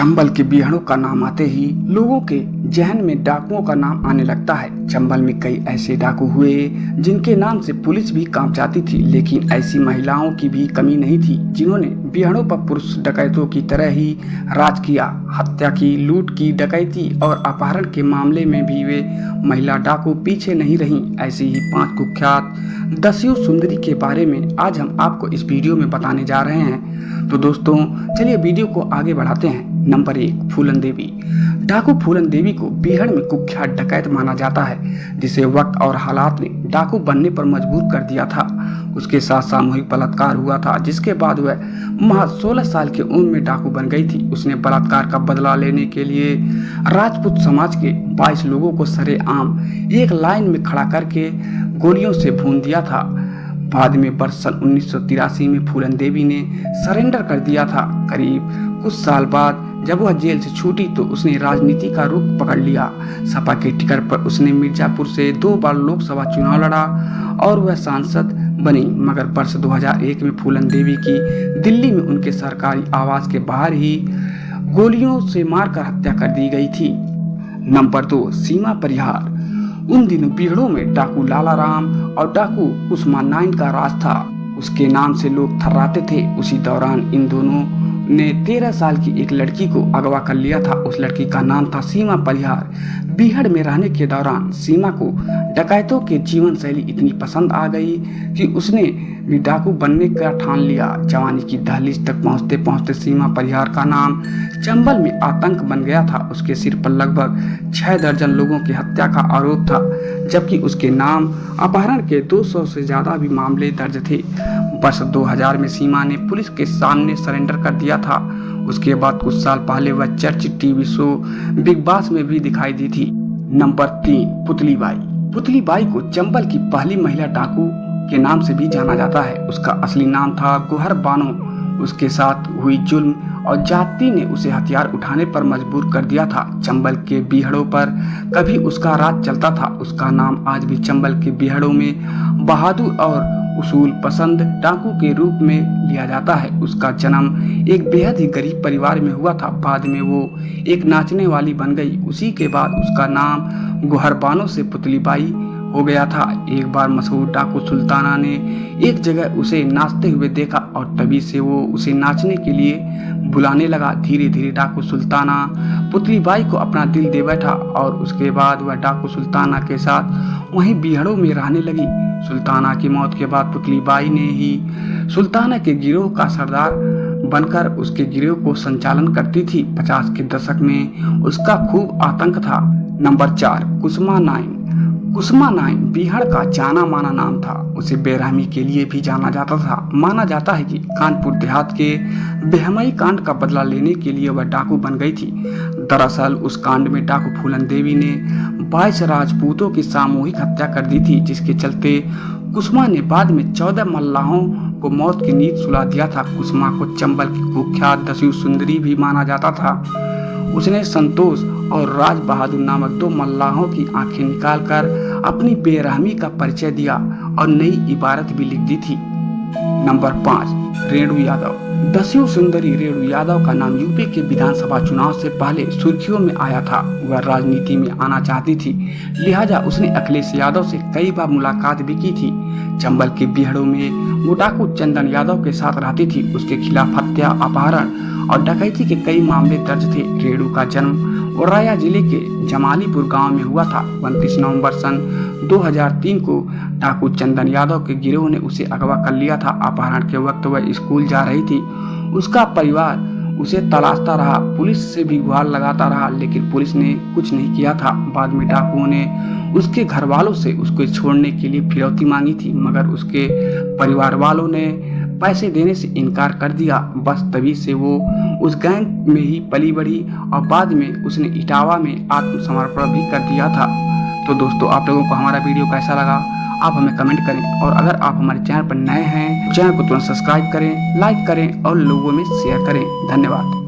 चंबल के बिहड़ों का नाम आते ही लोगों के जहन में डाकुओं का नाम आने लगता है। चंबल में कई ऐसे डाकू हुए जिनके नाम से पुलिस भी कांप जाती थी, लेकिन ऐसी महिलाओं की भी कमी नहीं थी जिन्होंने बिहड़ों पर पुरुष डकैतों की तरह ही राज किया। हत्या की, लूट की, डकैती और अपहरण के मामले में भी वे महिला डाकू पीछे नहीं रहीं। ऐसी ही 5 कुख्यात दस्यु सुंदरी के बारे में आज हम आपको इस वीडियो में बताने जा रहे हैं। तो दोस्तों चलिए वीडियो को आगे बढ़ाते हैं। नंबर 1, फूलन देवी। डाकू फूलन देवी को बिहड़ में कुख्यात डकैत माना जाता है, जिसे वक्त और हालात ने डाकू बनने पर मजबूर कर दिया था। उसके साथ सामूहिक बलात्कार हुआ था, जिसके बाद वह महज 16 साल की उम्र में डाकू बन गई थी। उसने बलात्कार का बदला लेने के लिए राजपूत समाज के 22 लोगों को सरेआम एक लाइन में खड़ा करके गोलियों से भून दिया था। बाद में वर्ष सन 1983 में फूलन देवी ने सरेंडर कर दिया था। करीब कुछ साल बाद जब वह जेल से छूटी तो उसने राजनीति का रुख पकड़ लिया। सपा के टिकट पर उसने मिर्जापुर से 2 बार लोकसभा चुनाव लड़ा और वह सांसद बनी, मगर वर्ष 2001 में फूलन देवी की दिल्ली में उनके सरकारी आवास के बाहर ही गोलियों से मारकर हत्या कर दी गई थी। नंबर 2, सीमा परिहार। उन दिनों बिहड़ों में डाकू लाला राम और डाकू कुसुमा नाइन का राज था। उसके नाम से लोग थर्राते थे। उसी दौरान इन दोनों ने 13 साल की एक लड़की को अगवा कर लिया था। उस लड़की का नाम था सीमा परिहार। बिहड़ में रहने के दौरान सीमा को डकैतों के जीवन शैली इतनी पसंद आ गई कि उसने भी डाकू बनने का ठान लिया। जवानी की दहलीज तक पहुंचते पहुंचते सीमा परिहार का नाम चंबल में आतंक बन गया था। उसके सिर पर लगभग 6 दर्जन लोगों की हत्या का आरोप था, जबकि उसके नाम अपहरण के 200 से ज्यादा भी मामले दर्ज थे। वर्ष 2000 में सीमा ने पुलिस के सामने सरेंडर कर दिया था। उसके बाद कुछ साल पहले वह चर्चित टीवी शो बिग बॉस में भी दिखाई दी थी। नंबर 3, पुतली बाई। पुतली बाई को चंबल की पहली महिला डाकू के नाम से भी जाना जाता है। उसका असली नाम था गुहर बानो। उसके साथ हुई जुल्म और जाति ने उसे हथियार उठाने पर मजबूर कर दिया था। चंबल के बिहड़ों पर कभी उसका राज चलता था। उसका नाम आज भी चंबल के बिहड़ों में बहादुर और उसूल पसंद डाकू के रूप में लिया जाता है। उसका जन्म एक बेहद ही गरीब परिवार में हुआ था। बाद में वो एक नाचने वाली बन गई। उसी के बाद उसका नाम गुहर बानो से पुतली बाई हो गया था। एक बार मशहूर डाकू सुल्ताना ने एक जगह उसे नाचते हुए देखा और तभी से वो उसे नाचने के लिए बुलाने लगा। धीरे धीरे डाकू सुल्ताना पुतली बाई को अपना दिल दे बैठा और उसके बाद वह डाकू सुल्ताना के साथ वहीं बिहड़ों में रहने लगी। सुल्ताना की मौत के बाद पुतली बाई ने ही सुल्ताना के गिरोह का सरदार बनकर उसके गिरोह को संचालन करती थी। 50 के दशक में उसका खूब आतंक था। नंबर 4, कुसुमा नाइन। कुसुमा नाइन बिहार का जाना माना नाम था। उसे बेरहमी के लिए भी जाना जाता था। माना जाता है कि कानपुर देहात के बेहमई कांड का बदला लेने के लिए वह डाकू बन गई थी। दरअसल उस कांड में डाकू फूलन देवी ने 22 राजपूतों की सामूहिक हत्या कर दी थी, जिसके चलते कुसुमा ने बाद में 14 मल्लाहों को मौत की नींद सुला दिया था। कुसुमा को चंबल की कुख्यात दस्यु सुंदरी भी माना जाता था। उसने संतोष और राज बहादुर नामक 2 मल्लाहों की आंखें निकालकर अपनी बेरहमी का परिचय दिया और नई इबारत भी लिख दी थी। नंबर 5, रेणु यादव। दस्यु सुंदरी रेणु यादव का नाम यूपी के विधानसभा चुनाव से पहले सुर्खियों में आया था। वह राजनीति में आना चाहती थी, लिहाजा उसने अखिलेश यादव से कई बार मुलाकात भी की थी। चंबल के बिहड़ों में वो डाकू चंदन यादव के साथ रहती थी। उसके खिलाफ हत्या, अपहरण और डकैती के कई मामले दर्ज थे। रेणु का जन्म औरैया जिले के जमालीपुर गांव में हुआ था। 29 नवंबर सन 2003 को डाकू चंदन यादव के गिरोह ने उसे अगवा कर लिया था। अपहरण के वक्त वह स्कूल जा रही थी। उसका परिवार उसे तलाशता रहा, पुलिस से भी गुहार लगाता रहा, लेकिन पुलिस ने कुछ नहीं किया था। बाद में डाकुओं ने उसके घर वालों से उसको छोड़ने के लिए फिरौती मांगी थी, मगर उसके परिवार वालों ने पैसे देने से इनकार कर दिया। बस तभी से वो उस गैंग में ही पली बढ़ी और बाद में उसने इटावा में आत्मसमर्पण भी कर दिया था। तो दोस्तों आप लोगों को हमारा वीडियो कैसा लगा आप हमें कमेंट करें, और अगर आप हमारे चैनल पर नए हैं चैनल को तुरंत सब्सक्राइब करें, लाइक करें और लोगों में शेयर करें। धन्यवाद।